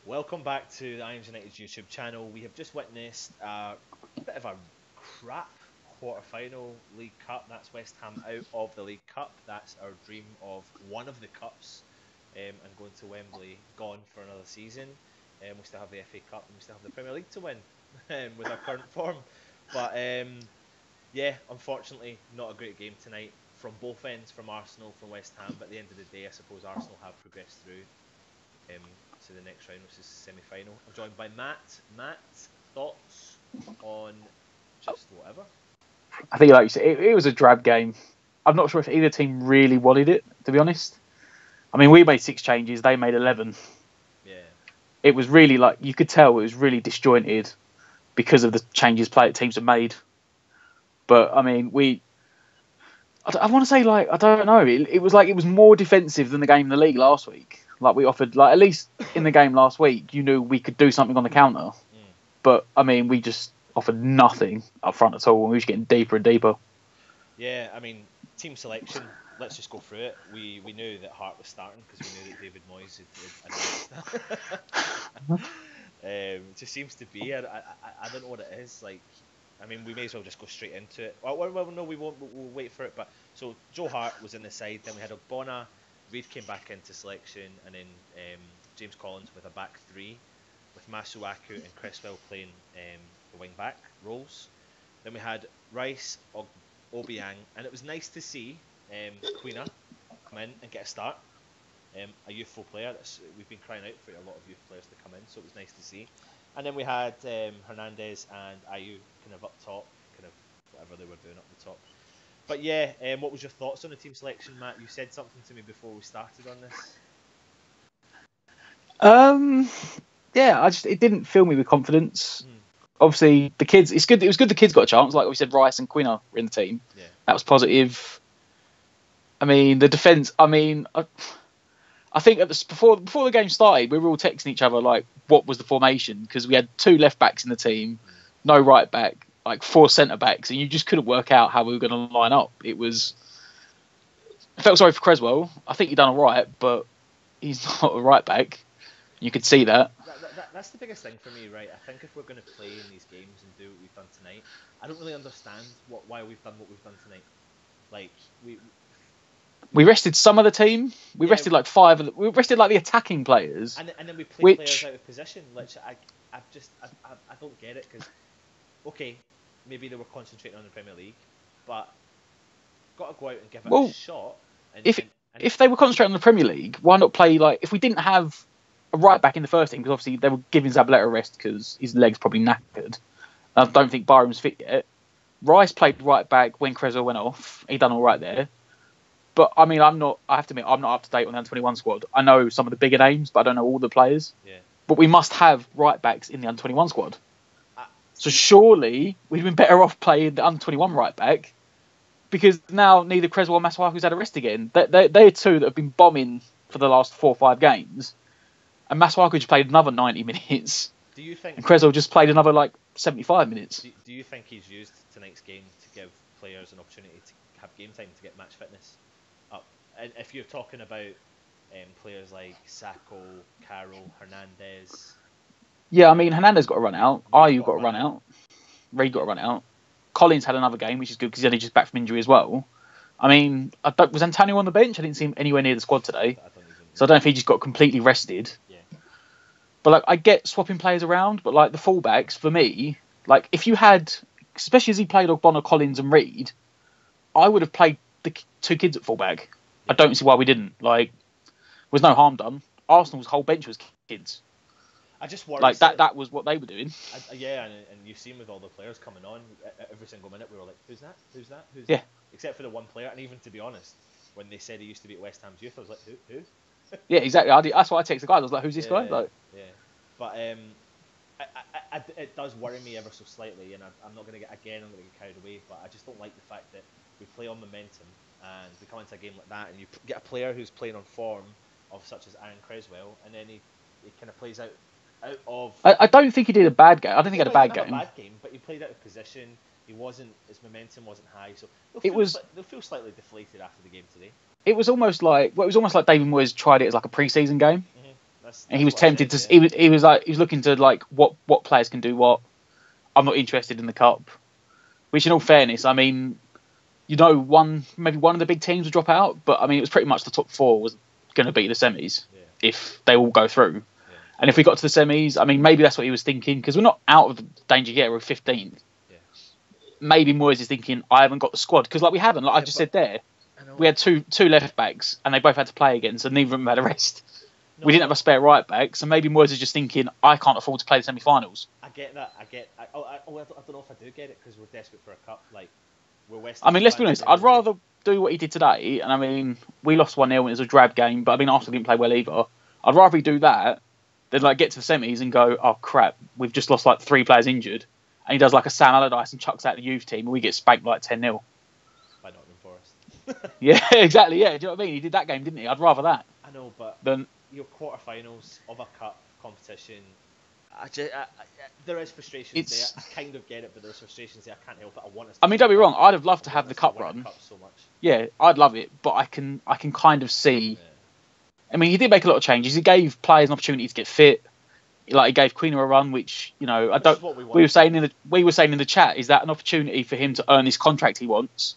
Welcome back to the Irons United YouTube channel. We have just witnessed a bit of a crap quarter-final League Cup. That's West Ham out of the League Cup. That's our dream of one of the cups, and going to Wembley, gone for another season. We still have the FA Cup and we still have the Premier League to win with our current form. But yeah, unfortunately, not a great game tonight from both ends, from Arsenal, from West Ham. But at the end of the day, I suppose Arsenal have progressed through to the next round, which is semi-final. I'm joined by Matt. Matt, thoughts on just whatever? I think, like you said, it was a drab game. I'm not sure if either team really wanted it, to be honest. I mean, we made 6 changes, they made 11. Yeah. It was really like, you could tell it was really disjointed because of the changes teams have made. But, I mean, I want to say, like, I don't know. It was like it was more defensive than the game in the league last week. Like, we offered, like, at least in the game last week, you knew we could do something on the counter. But, I mean, we just offered nothing up front at all, and we were just getting deeper and deeper. Yeah, I mean, team selection, let's just go through it. We knew that Hart was starting because we knew that David Moyes had announced that. It just seems to be. I don't know what it is. Like, I mean, we may as well just go straight into it. Well, no, we won't. We'll wait for it. But so Joe Hart was in the side. Then we had Ogbonna. Reid came back into selection, and then James Collins with a back three, with Masuaku and Cresswell playing the wing back roles. Then we had Rice, Obiang, and it was nice to see Quina come in and get a start. A youthful player. We've been crying out for a lot of youth players to come in, so it was nice to see. And then we had Hernandez and Ayew kind of up top, kind of whatever they were doing up the top. But yeah, what was your thoughts on the team selection, Matt? You said something to me before we started on this. Yeah, it didn't fill me with confidence. Obviously, the kids. It's good. It was good the kids got a chance. Like we said, Rice and Quina were in the team. Yeah. That was positive. I mean, the defense. I mean, I think before the game started, we were all texting each other like, what was the formation? Because we had 2 left backs in the team, no right back, like 4 centre backs, and you just couldn't work out how we were going to line up. I felt sorry for Cresswell. I think he done all right, but he's not a right back. You could see that. That's the biggest thing for me, right? I think if we're going to play in these games and do what we've done tonight, I don't really understand why we've done what we've done tonight. Like we rested some of the team. We rested like 5 of we rested like the attacking players. And then we played players out of position, which I don't get it, because okay, maybe they were concentrating on the Premier League, but got to go out and give it a shot. If they were concentrating on the Premier League, why not play like, if we didn't have a right back in the first team, because obviously they were giving Zabaleta a rest because his leg's probably knackered. I don't think Byram's fit yet. Rice played right back when Cresswell went off. He done all right there. But I mean, I have to admit, I'm not up to date on the under-21 squad. I know some of the bigger names, but I don't know all the players. Yeah. But we must have right backs in the under-21 squad. So surely we'd been better off playing the under-21 right back, because now neither Cresswell or Masuaku's had a rest again. They're 2 that have been bombing for the last 4 or 5 games. And Masuaku just played another 90 minutes. Do you think? And Cresswell just played another like 75 minutes. Do you think he's used tonight's game to give players an opportunity to have game time to get match fitness up? And if you're talking about players like Sacco, Carroll, Hernandez. Yeah, I mean, Hernandez got to run out. Ayew got to run out. Reid got to run out. Collins had another game, which is good because he's only just back from injury as well. I mean, was Antonio on the bench? I didn't see him anywhere near the squad today. So I don't know if he just got completely rested. Yeah. But like, I get swapping players around, but like the fullbacks, for me, like if you had, especially as he played Ogbonna, Collins and Reid, I would have played the 2 kids at fullback. Yeah. I don't see why we didn't. Like, there was no harm done. Arsenal's whole bench was kids. I just worry. Like that was what they were doing. Yeah, and you've seen with all the players coming on, every single minute we were like, who's that? Who's that? Who's that? Except for the one player, and even to be honest, when they said he used to be at West Ham's youth, I was like, who? Yeah, exactly. That's why I texted the guys. I was like, who's this guy? Like, yeah. But it does worry me ever so slightly, and I'm not going to get carried away, but I just don't like the fact that we play on momentum, and we come into a game like that, and you get a player who's playing on form, of such as Aaron Cresswell, and then he kind of plays out of... I don't think he did a bad game. I don't think he had a bad game. But he played out of position. His momentum wasn't high, so they'll feel slightly deflated after the game today. It was almost like David Moyes tried it as like a pre-season game. and he was what I tempted said, to. He was looking to like what players can do what. I'm not interested in the cup. Which, in all fairness, I mean, maybe one of the big teams would drop out, but I mean, it was pretty much the top four was going to beat the semis if they all go through. Yeah. And if we got to the semis, I mean, maybe that's what he was thinking because we're not out of the danger yet. We're 15th. Yeah. Maybe Moyes is thinking I haven't got the squad because like we haven't. Like I just said there, we had two left backs and they both had to play again, so neither of them had a rest. No, we didn't have a spare right back, so maybe Moyes is just thinking I can't afford to play the semi-finals. I get that. I don't know if I do get it because we're desperate for a cup. Like we're West. I mean, let's be honest. I'd rather do what he did today, and I mean, we lost 1-0 and it was a drab game, but I mean, Arsenal didn't play well either. I'd rather he do that than like get to the semis and go, oh crap, we've just lost like 3 players injured, and he does like a Sam Allardyce and chucks out the youth team, and we get spanked like 10-0. By Nottingham Forest. Yeah, exactly. Yeah, do you know what I mean? He did that game, didn't he? I'd rather that. I know, but your quarterfinals of a cup competition. There is frustrations there. I kind of get it, but there's frustrations there. I can't help it. I want us. I mean, don't be wrong. I'd have loved to have the cup run. So much. Yeah, I'd love it, but I can kind of see. Yeah. I mean, he did make a lot of changes. He gave players an opportunity to get fit. Like he gave Quino a run, which I don't. We were saying in the chat, is that an opportunity for him to earn this contract he wants,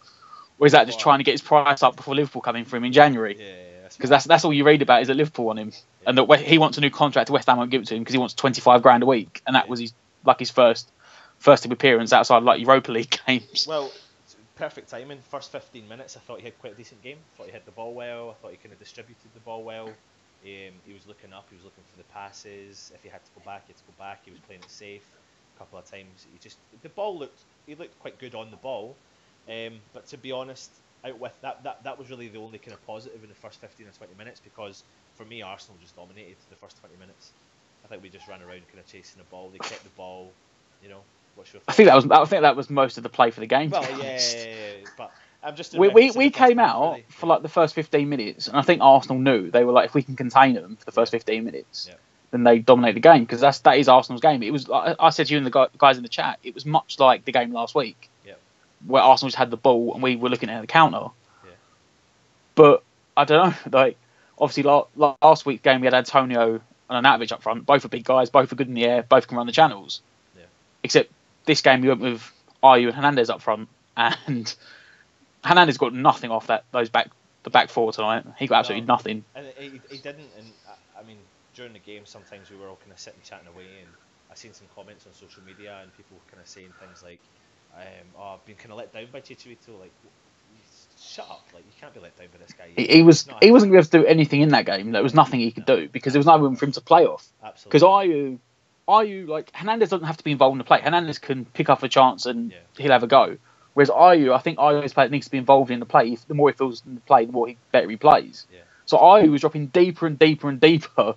or is that just trying to get his price up before Liverpool come in for him in January? Yeah. Because that's all you read about is that Liverpool want him, and that he wants a new contract. West Ham won't give it to him because he wants 25 grand a week, and that was his first appearance outside like Europa League games. Well, perfect timing. First 15 minutes, I thought he had quite a decent game. I thought he had the ball well. I thought he kind of distributed the ball well. He was looking up. He was looking for the passes. If he had to go back, he had to go back. He was playing it safe. A couple of times, the ball looked quite good on the ball. But to be honest, out with that was really the only kind of positive in the first 15 or 20 minutes because for me Arsenal just dominated the first 20 minutes. I think we just ran around kind of chasing the ball. They kept the ball, What's your thought? I think that was most of the play for the game. Well, yeah, but I'm just. We came out really. For like the first 15 minutes, and I think Arsenal knew they were like if we can contain them for the first 15 minutes, then they dominate the game because that is Arsenal's game. It was I said to you and the guys in the chat, it was much like the game last week. Where Arsenal just had the ball and we were looking at the counter. Yeah. But I don't know. Like obviously, last week's game we had Antonio and Arnautovic up front. Both are big guys. Both are good in the air. Both can run the channels. Yeah. Except this game we went with Ayew and Hernandez up front, and Hernandez got nothing off the back four tonight. He got absolutely nothing. And he didn't. And I mean, during the game, sometimes we were all kind of sitting chatting away, and I seen some comments on social media, and people were kind of saying things like. I've been kind of let down by Chicharito. Like, shut up! Like, you can't be let down by this guy. He wasn't going to be able to do anything in that game. There was nothing he could do because there was no room for him to play off. Absolutely. Because Ayew, like Hernandez doesn't have to be involved in the play. Hernandez can pick up a chance and he'll have a go. Whereas I think Ayew's player needs to be involved in the play. The more he feels in the play, the more better he plays. Yeah. So Ayew was dropping deeper and deeper and deeper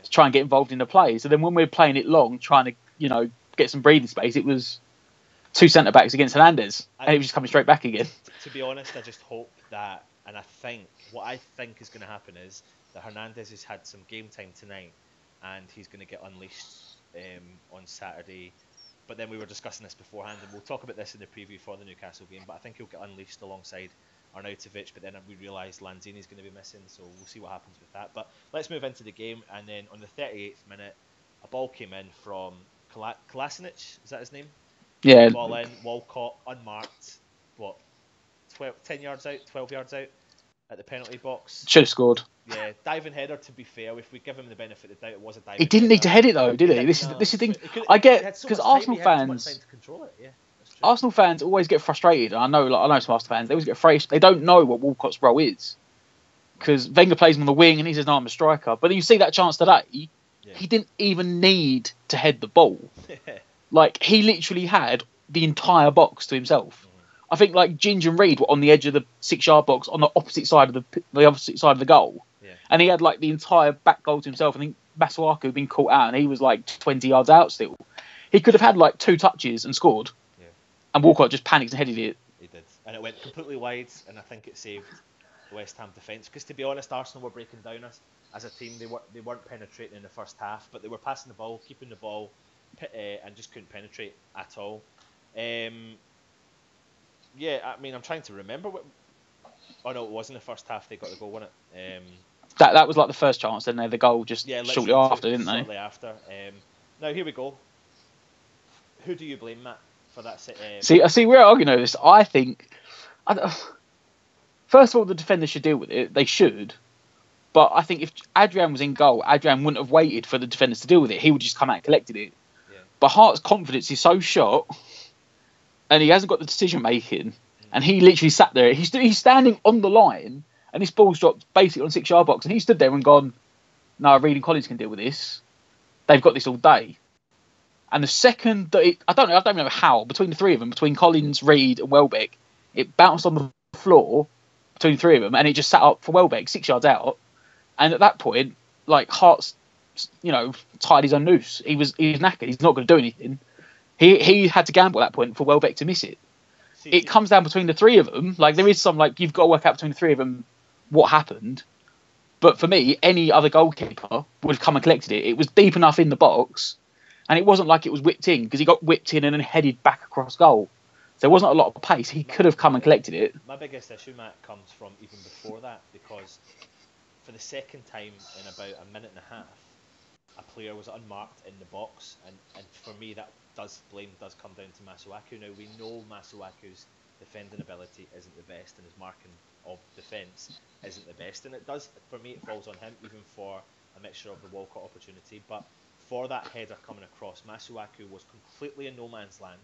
to try and get involved in the play. So then when we were playing it long, trying to get some breathing space, it was 2 centre-backs against Hernandez, and he was just coming straight back again. To be honest, I just hope that, and what I think is going to happen is that Hernandez has had some game time tonight, and he's going to get unleashed on Saturday. But then we were discussing this beforehand, and we'll talk about this in the preview for the Newcastle game, but I think he'll get unleashed alongside Arnautovic, but then we realised Lanzini's going to be missing, so we'll see what happens with that. But let's move into the game, and then on the 38th minute, a ball came in from Kolasinac, is that his name? Yeah. Ball in, Walcott, unmarked, 10 yards out, 12 yards out at the penalty box. Should have scored. Yeah, diving header, to be fair, if we give him the benefit of the doubt, it was a diving He didn't need to head it though, did he? This is the thing. I get, because Arsenal fans... Arsenal fans always get frustrated. I know some Arsenal fans, they always get frustrated. They don't know what Walcott's role is. Because Wenger plays him on the wing and he says, no, I'm a striker. But then you see that chance today, he didn't even need to head the ball. Like, he literally had the entire box to himself. I think, like, Ginger and Reed were on the edge of the 6-yard box on the opposite side of the opposite side of the goal. Yeah. And he had, like, the entire back goal to himself. I think Masuaku had been caught out and he was, like, 20 yards out still. He could have had, like, 2 touches and scored. Yeah. And Walcott just panicked and headed it. He did. And it went completely wide, and I think it saved the West Ham defence. Because, to be honest, Arsenal were breaking down us as a team. They weren't penetrating in the first half, but they were passing the ball, keeping the ball, and just couldn't penetrate at all. I mean, I'm trying to remember what. Oh no, it was in the first half they got the goal, wasn't it? that was like the first chance, and they had the goal just shortly after, didn't they? Shortly after. Now here we go. Who do you blame, Matt, for that? See, we're arguing over this. I think, first of all, the defenders should deal with it. They should. But I think if Adrian was in goal, Adrian wouldn't have waited for the defenders to deal with it. He would just come out and collected it. Yeah. But Hart's confidence is so shot, and he hasn't got the decision making, and he literally sat there. He's standing on the line, and this ball's dropped basically on 6-yard box, and he stood there and gone, "No, Reed and Collins can deal with this. They've got this all day." And the second that I don't know how, between the three of them, between Collins, Reed, and Welbeck, it bounced on the floor between the three of them, and it just sat up for Welbeck 6 yards out. And at that point, like, Hart's, tied his own noose. He was knackered. He's not going to do anything. He had to gamble at that point for Welbeck to miss it. It comes down between the three of them. Like, there is some, like, you've got to work out between the three of them what happened. But for me, any other goalkeeper would have come and collected it. It was deep enough in the box, and it wasn't like it was whipped in, because he got whipped in and then headed back across goal. So there wasn't a lot of pace. He could have come and collected it. My biggest issue, Matt, comes from even before that, because for the second time in about a minute and a half, a player was unmarked in the box, and for me that blame does come down to Masuaku. Now, we know Masuaku's defending ability isn't the best, and his marking of defence isn't the best, and it does, for me, it falls on him, even for a mixture of the Walcott opportunity. But for that header coming across, Masuaku was completely in no man's land,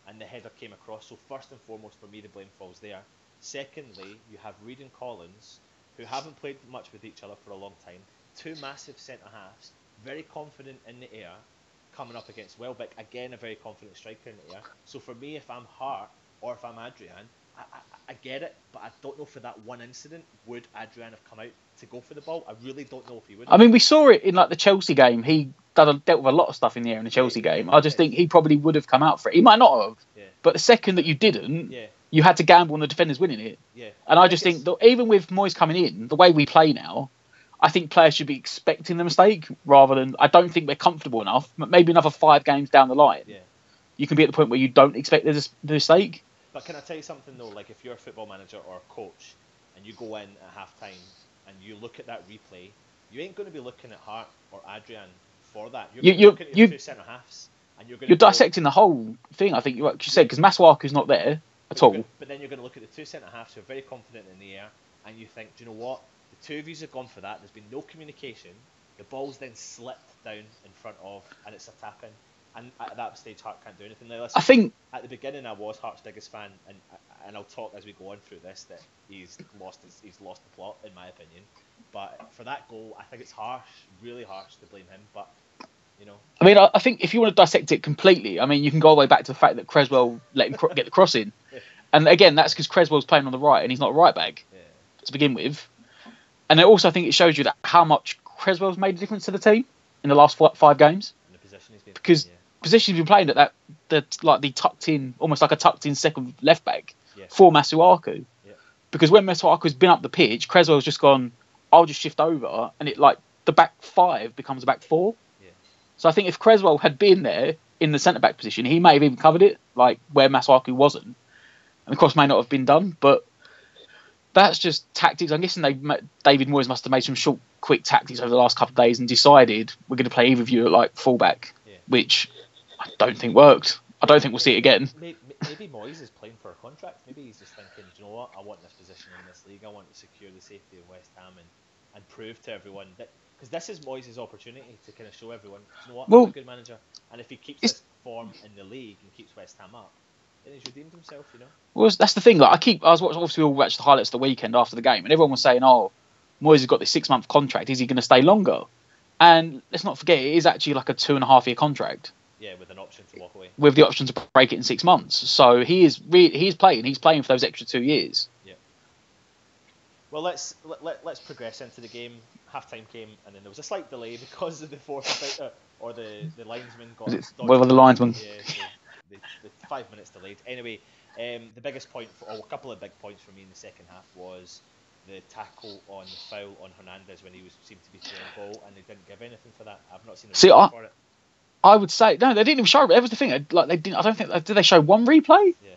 and the header came across. So first and foremost, for me, the blame falls there. Secondly, you have Reed and Collins, who haven't played much with each other for a long time, two massive centre-halves, very confident in the air, coming up against Welbeck, again a very confident striker in the air. So for me, if I'm Hart or if I'm Adrian, I get it, but I don't know, for that one incident, would Adrian have come out to go for the ball? I really don't know if he would. I mean, we saw it in, like, the Chelsea game. He dealt with a lot of stuff in the air in the Chelsea game. I just think he probably would have come out for it. He might not have, but the second that you didn't, you had to gamble on the defenders winning it. Yeah. And I just think that even with Moyes coming in, the way we play now, I think players should be expecting the mistake rather than, I don't think we're comfortable enough. Maybe another 5 games down the line, you can be at the point where you don't expect the mistake. But can I tell you something though? Like, if you're a football manager or a coach and you go in at half time and you look at that replay, you ain't going to be looking at Hart or Adrian for that. You're looking at your two centre halves, and you're dissecting the whole thing. I think you said, because Masuaku's not there at all. But then you're going to look at the two centre halves who are very confident in the air, and you think, do you know what? The two of you have gone for that. There's been no communication. The ball's then slipped down in front of, and it's a tap in. And at that stage, Hart can't do anything. Now, listen, I think at the beginning I was Hart's biggest fan, and I'll talk as we go on through this that he's lost the plot, in my opinion. But for that goal, I think it's harsh, really harsh, to blame him. But I mean, I think if you want to dissect it completely, I mean, you can go all the way back to the fact that Creswell let him get the cross in, and again, that's because Creswell's playing on the right and he's not a right back to begin with. And also, I think it shows you that how much Creswell's made a difference to the team in the last 5 games. And the position he's been because position he's been playing at the tucked in, almost like a tucked in second left back for Masuaku. Yeah. Because when Masuaku's been up the pitch, Creswell's just gone, I'll just shift over, and it, like, the back 5 becomes a back 4. Yeah. So I think if Creswell had been there in the centre back position, he may have even covered it, like where Masuaku wasn't. And the cross may not have been done, but that's just tactics. I'm guessing David Moyes must have made some short, quick tactics over the last couple of days and decided we're going to play either of you at, like, fullback, which I don't think worked. I don't think we'll see it again. Maybe Moyes is playing for a contract. Maybe he's just thinking, do you know what? I want this position in this league. I want to secure the safety of West Ham and prove to everyone that, because this is Moyes' opportunity to kind of show everyone, do you know what? I'm a good manager. And if he keeps this form in the league and keeps West Ham up, then he's redeemed himself, Well, that's the thing. Like, I was watching, obviously, we all watched the highlights of the weekend after the game, and everyone was saying, "Oh, Moyes has got this 6-month contract. Is he going to stay longer?" And let's not forget, it is actually like a 2.5-year contract. Yeah, with an option to walk away. With the option to break it in 6 months. So he's playing. He's playing for those extra 2 years. Yeah. Well, let's progress into the game. Half-time came, and then there was a slight delay because of the fourth or the linesman got. Whether the linesman. Yeah, the 5 minutes delayed. Anyway, the biggest point, or a couple of big points for me in the second half, was the tackle on the foul on Hernandez when he seemed to be throwing the ball, and they didn't give anything for that. I've not seen a replay for it. I would say no, they didn't even show it. That was the thing. Like, they didn't. I don't think. Did they show one replay? Yeah.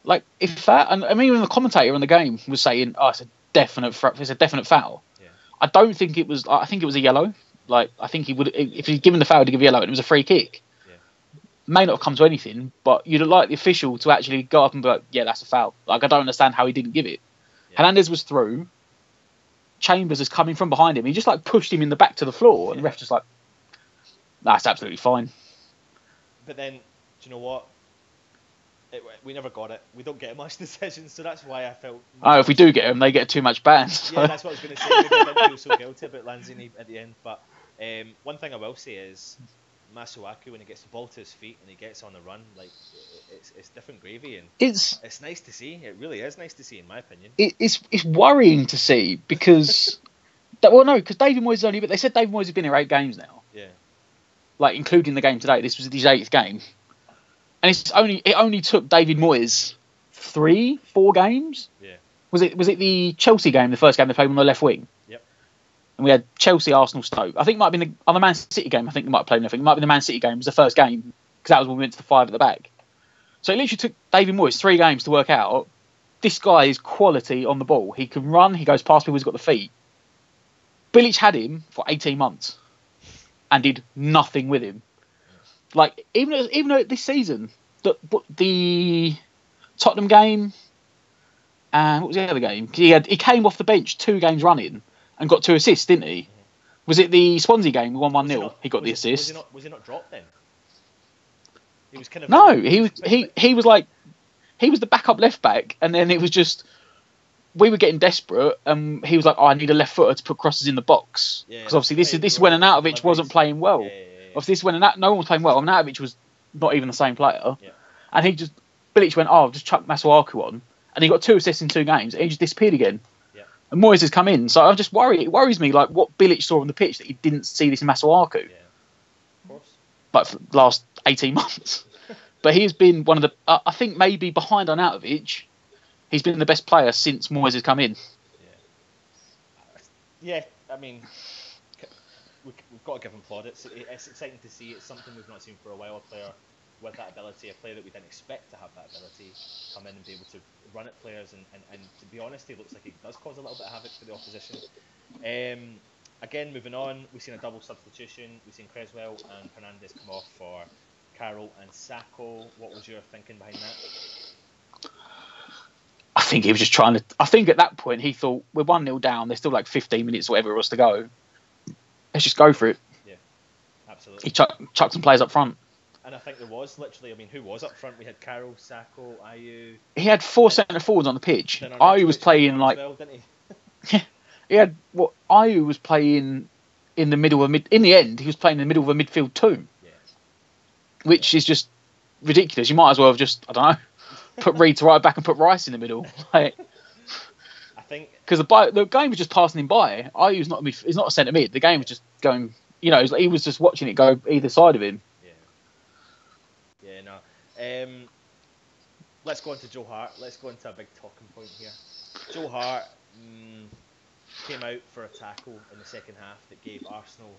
Like, if that, and I mean, even the commentator on the game was saying, "Oh, it's a definite foul." Yeah. I don't think it was. I think it was a yellow. Like I think he would, if he'd given the foul to give a yellow, and it was a free kick. Yeah. May not have come to anything, but you'd like the official to actually go up and be like, yeah, that's a foul. Like I don't understand how he didn't give it. Yeah. Hernandez was through. Chambers is coming from behind him. He just like pushed him in the back to the floor, and the ref just like, that's absolutely fine. But then, do you know what? We never got it. We don't get much decisions, so that's why I felt. Oh, if we do get them, they get too much bans. So. Yeah, that's what I was going to say. Maybe I didn't feel so guilty about Lanzini at the end. But one thing I will say is, Masuaku, when he gets the ball to his feet and he gets on the run, like it's different gravy, and it's nice to see. It really is nice to see, in my opinion. It's worrying to see because, because David Moyes only. But they said David Moyes has been here 8 games now. Yeah. Like including the game today. This was his 8th game. And it only took David Moyes 3-4 games. Yeah. Was it the Chelsea game, the first game they played on the left wing? Yep. And we had Chelsea, Arsenal, Stoke. I think it might have been the Man City game. I think they might have played left wing. It might have been the Man City game. It was the first game because that was when we went to the 5 at the back. So it literally took David Moyes 3 games to work out. This guy is quality on the ball. He can run. He goes past people. He's got the feet. Bilic had him for 18 months and did nothing with him. Like even though this season, the Tottenham game and what was the other game? He came off the bench 2 games running and got 2 assists, didn't he? Mm-hmm. Was it the Swansea game? We won 1-0. He got the assist. Was he not dropped then? He was kind of he was like he was the backup left back, and then it was just we were getting desperate, and he was like, "Oh, I need a left footer to put crosses in the box." Because obviously this is when Arnautovic wasn't playing well. Obviously, this when no one was playing well. Arnautovic was not even the same player, and Bilic went, "Oh, just chuck Masuaku on," and he got 2 assists in 2 games, and he just disappeared again. Yeah. And Moyes has come in, so I'm just worried. It worries me, like what Bilic saw on the pitch that he didn't see this in Masuaku. Yeah, of course. Like for the last 18 months, but he has been one of the. I think maybe behind Arnautovic, he's been the best player since Moyes has come in. Yeah, I mean. We've got to give him plaudits. It's exciting to see. It's something we've not seen for a while. A player with that ability, a player that we didn't expect to have that ability, come in and be able to run at players. And to be honest, he looks like he does cause a little bit of havoc for the opposition. Again, moving on, we've seen a double substitution. We've seen Creswell and Hernandez come off for Carroll and Sacco. What was your thinking behind that? I think he was just trying to. I think at that point he thought we're 1-0 down. There's still like 15 minutes, or whatever it was to go. Let's just go for it. Yeah, absolutely. He chucked some players up front. And I think there was literally, I mean, who was up front? We had Carroll, Sacco, Ayew. He had 4 centre forwards on the pitch. Ayew was playing like. Well, didn't he? He had Ayew was playing in the middle of in the end, he was playing in the middle of a midfield 2. Yeah. Which is just ridiculous. You might as well have just, I don't know, put Reed to right back and put Rice in the middle. Like, because the game was just passing him by. Ayew's he's not a centre mid. The game was just going. He was just watching it go either side of him. Let's go on to Joe Hart. Let's go into a big talking point here. Joe Hart came out for a tackle in the second half that gave Arsenal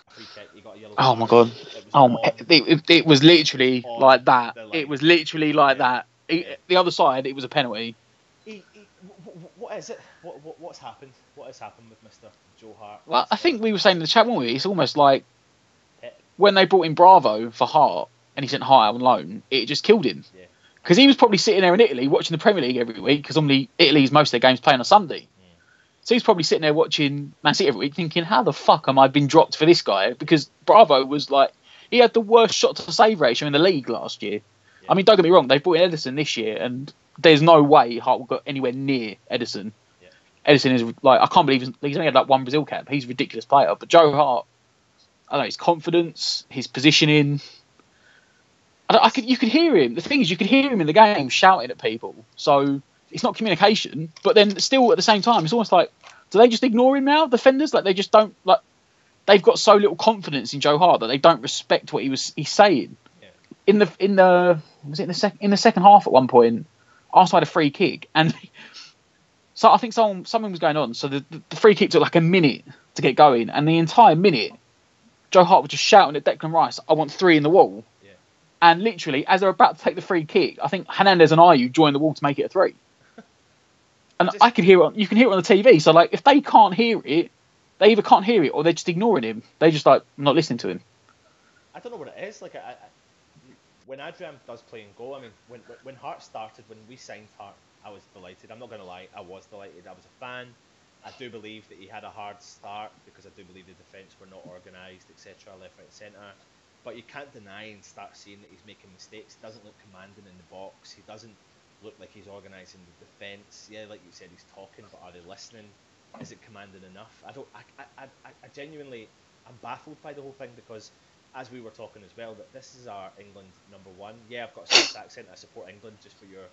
a free kick. He got a yellow card. Oh my god! It was literally like that. It was literally like that. The other side, it was a penalty. What is it? What's happened? What has happened with Mr. Joe Hart? Well, I think we were saying in the chat, weren't we? It's almost like when they brought in Bravo for Hart and he sent Hart out on loan, it just killed him. Yeah. Because he was probably sitting there in Italy watching the Premier League every week, because normally Italy's most of their games playing on Sunday. Yeah. So he's probably sitting there watching Man City every week thinking, how the fuck am I been dropped for this guy? Because Bravo was like, he had the worst shot to save ratio in the league last year. Yeah. I mean, don't get me wrong, they've brought in Edison this year, and there's no way Hart will go anywhere near Edison. Yeah. Edison is like, I can't believe he's only had like 1 Brazil cap. He's a ridiculous player. But Joe Hart, I don't know, his confidence, his positioning. You could hear him. The thing is, you could hear him in the game shouting at people. So it's not communication. But then still at the same time, it's almost like, do they just ignore him now, defenders? Like they just don't, like, they've got so little confidence in Joe Hart that they don't respect what he's saying. Yeah. In the second half at one point, Arsenal had a free kick, and so I think something was going on. So the free kick took like a minute to get going, and the entire minute, Joe Hart was just shouting at Declan Rice, "I want 3 in the wall." Yeah. And literally, as they're about to take the free kick, I think Hernandez and Ayew joined the wall to make it a 3. And I could hear it. You can hear it on the TV. So like, if they can't hear it, they either can't hear it or they're just ignoring him. They just like not listening to him. I don't know what it is. Like, when Adrian does play and goal, I mean, when Hart started, when we signed Hart, I was delighted. I'm not going to lie, I was delighted. I was a fan. I do believe that he had a hard start because I do believe the defence were not organised, etc., left, right, centre. But you can't deny and start seeing that he's making mistakes. He doesn't look commanding in the box. He doesn't look like he's organising the defence. Yeah, like you said, he's talking, but are they listening? Is it commanding enough? I genuinely, I'm baffled by the whole thing because, as we were talking as well, that this is our England number one. Yeah, I've got a Scots accent. I support England, just for your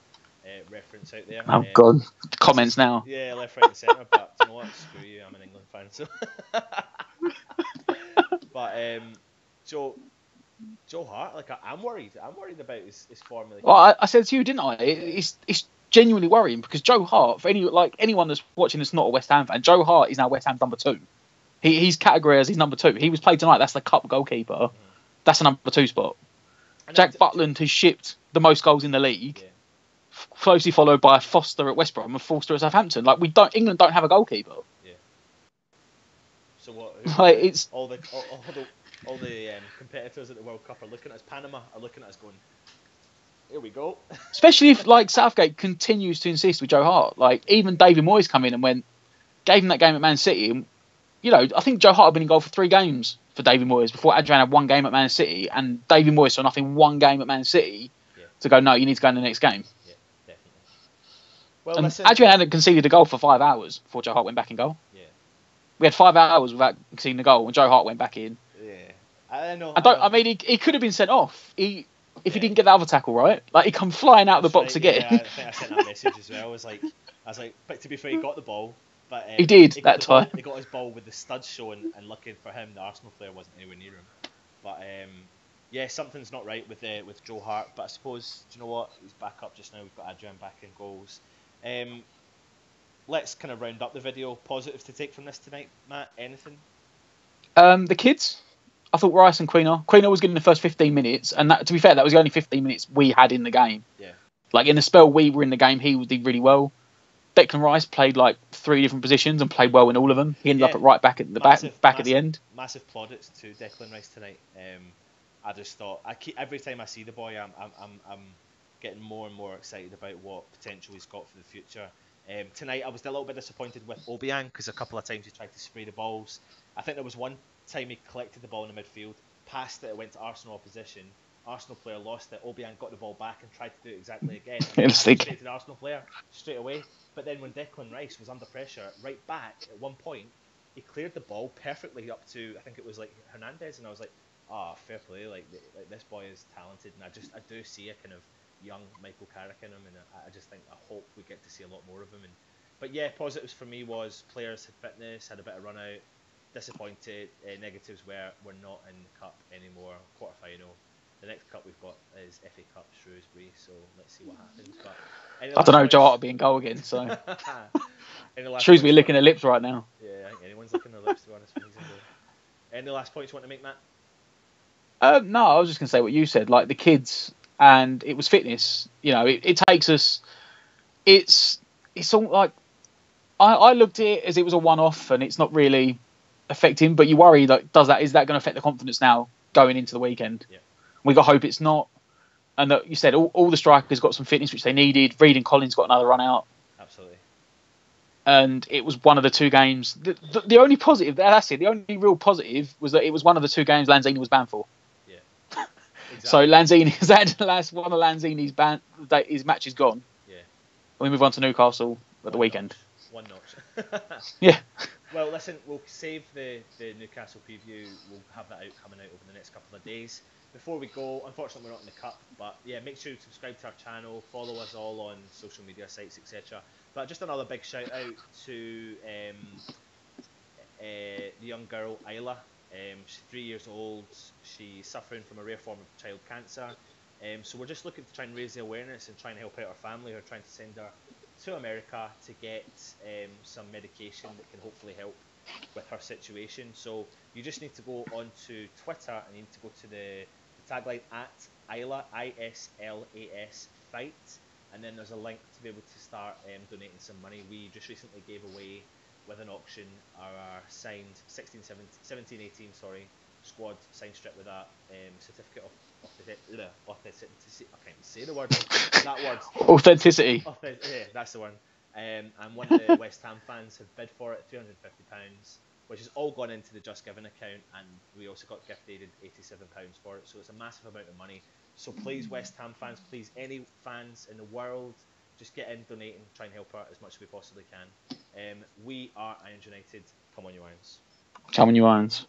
reference out there. Oh God, comments now. Yeah, left, right, and centre. But you know what? Screw you. I'm an England fan. So, but Joe Hart, like I'm worried. I'm worried about his form. Like, well, I said to you, didn't I? It's genuinely worrying because Joe Hart, for anyone that's watching that's not a West Ham fan, Joe Hart is now West Ham's number 2. He's categorised as his number 2. He was played tonight. That's the cup goalkeeper. Mm. That's a number 2 spot. Jack Butland has shipped the most goals in the league, closely followed by Foster at West Brom and Forster at Southampton. Like England don't have a goalkeeper. Yeah. So what? It's all the competitors at the World Cup are looking at us. Panama are looking at us going, here we go. Especially if Southgate continues to insist with Joe Hart. Like even David Moyes come in and gave him that game at Man City. And, I think Joe Hart had been in goal for 3 games for David Moyes before Adrian had 1 game at Man City, and David Moyes saw nothing 1 game at Man City to go, no, you need to go in the next game. Yeah, definitely. Well, listen, Adrian hadn't conceded a goal for 5 hours before Joe Hart went back in goal. Yeah. We had 5 hours without conceding a goal when Joe Hart went back in. Yeah. I know. I mean, he could have been sent off. If he didn't get the other tackle right, like he come flying out of the box again. Yeah, I think I sent that message as well. I was like, but to be fair, he got the ball. But he did that time. He got his ball with the studs showing, and lucky for him, the Arsenal player wasn't anywhere near him. But yeah, something's not right with Joe Hart. But I suppose, do you know what? He's back up just now. We've got Adrian back in goals. Let's kind of round up the video. Positives to take from this tonight, Matt? Anything? The kids. I thought Rice and Queener was good in the first 15 minutes, and that, to be fair, that was the only 15 minutes we had in the game. Yeah. Like in the spell we were in the game, he did really well. Declan Rice played like 3 different positions and played well in all of them. He ended up at right back at the back at the end. Massive plaudits to Declan Rice tonight. I just thought every time I see the boy, I'm getting more and more excited about what potential he's got for the future. Tonight I was a little bit disappointed with Obiang because a couple of times he tried to spray the balls. I think there was one time he collected the ball in the midfield, passed it went to Arsenal opposition. Arsenal player lost it. Obiang got the ball back and tried to do it exactly again. And straight to the Arsenal player straight away. But then when Declan Rice was under pressure, right back at one point, he cleared the ball perfectly up to, I think it was like Hernandez, and I was like, fair play. Like this boy is talented, and I do see a kind of young Michael Carrick in him, and I just think I hope we get to see a lot more of him. But yeah, positives for me was players had fitness, had a bit of run out. Disappointed. Negatives were we're not in the cup anymore. Quarter final. The next cup we've got is FA Cup Shrewsbury, so let's see what happens. But I don't know, Joe Hart will be in goal again, so Shrewsbury licking their lips right now. Yeah, I think anyone's licking their lips to be honest. Any last points you want to make, Matt? No, I was just gonna say what you said, like the kids, and it was fitness. It takes us. It's all like I looked at it as it was a one-off, and it's not really affecting. But you worry, like, is that going to affect the confidence now going into the weekend? Yeah. We got to hope it's not. And that you said all the strikers got some fitness which they needed. Reed and Collins got another run out. Absolutely. And it was one of the 2 games. The only positive, that's it. The only real positive was that it was one of the 2 games Lanzini was banned for. Yeah. Exactly. So Lanzini is that last one of Lanzini's his match is gone. Yeah. We move on to Newcastle at the weekend. One notch. Yeah. Well, listen, we'll save the Newcastle preview. We'll have that coming out over the next couple of days. Before we go, unfortunately we're not in the cup, but yeah, make sure you subscribe to our channel, follow us all on social media sites, etc. But just another big shout out to the young girl Isla. She's 3 years old. She's suffering from a rare form of child cancer. So we're just looking to try and raise the awareness and try and help out her family. We're trying to send her to America to get some medication that can hopefully help with her situation. So you just need to go onto Twitter and you need to go to the tagline at Isla, ISLAS fight, and then there's a link to be able to start donating some money. We just recently gave away with an auction our signed 17-18 squad signed strip with that certificate of authenticity. I can't even say the word. That word. Authenticity. Yeah, that's the one. And one of the West Ham fans have bid for it, £350, which has all gone into the Just Giving account, and we also got gifted £87 for it. So it's a massive amount of money. So please, West Ham fans, please, any fans in the world, just get in, donate, and try and help out as much as we possibly can. We are Irons United. Come on, you Irons. Come on, you Irons.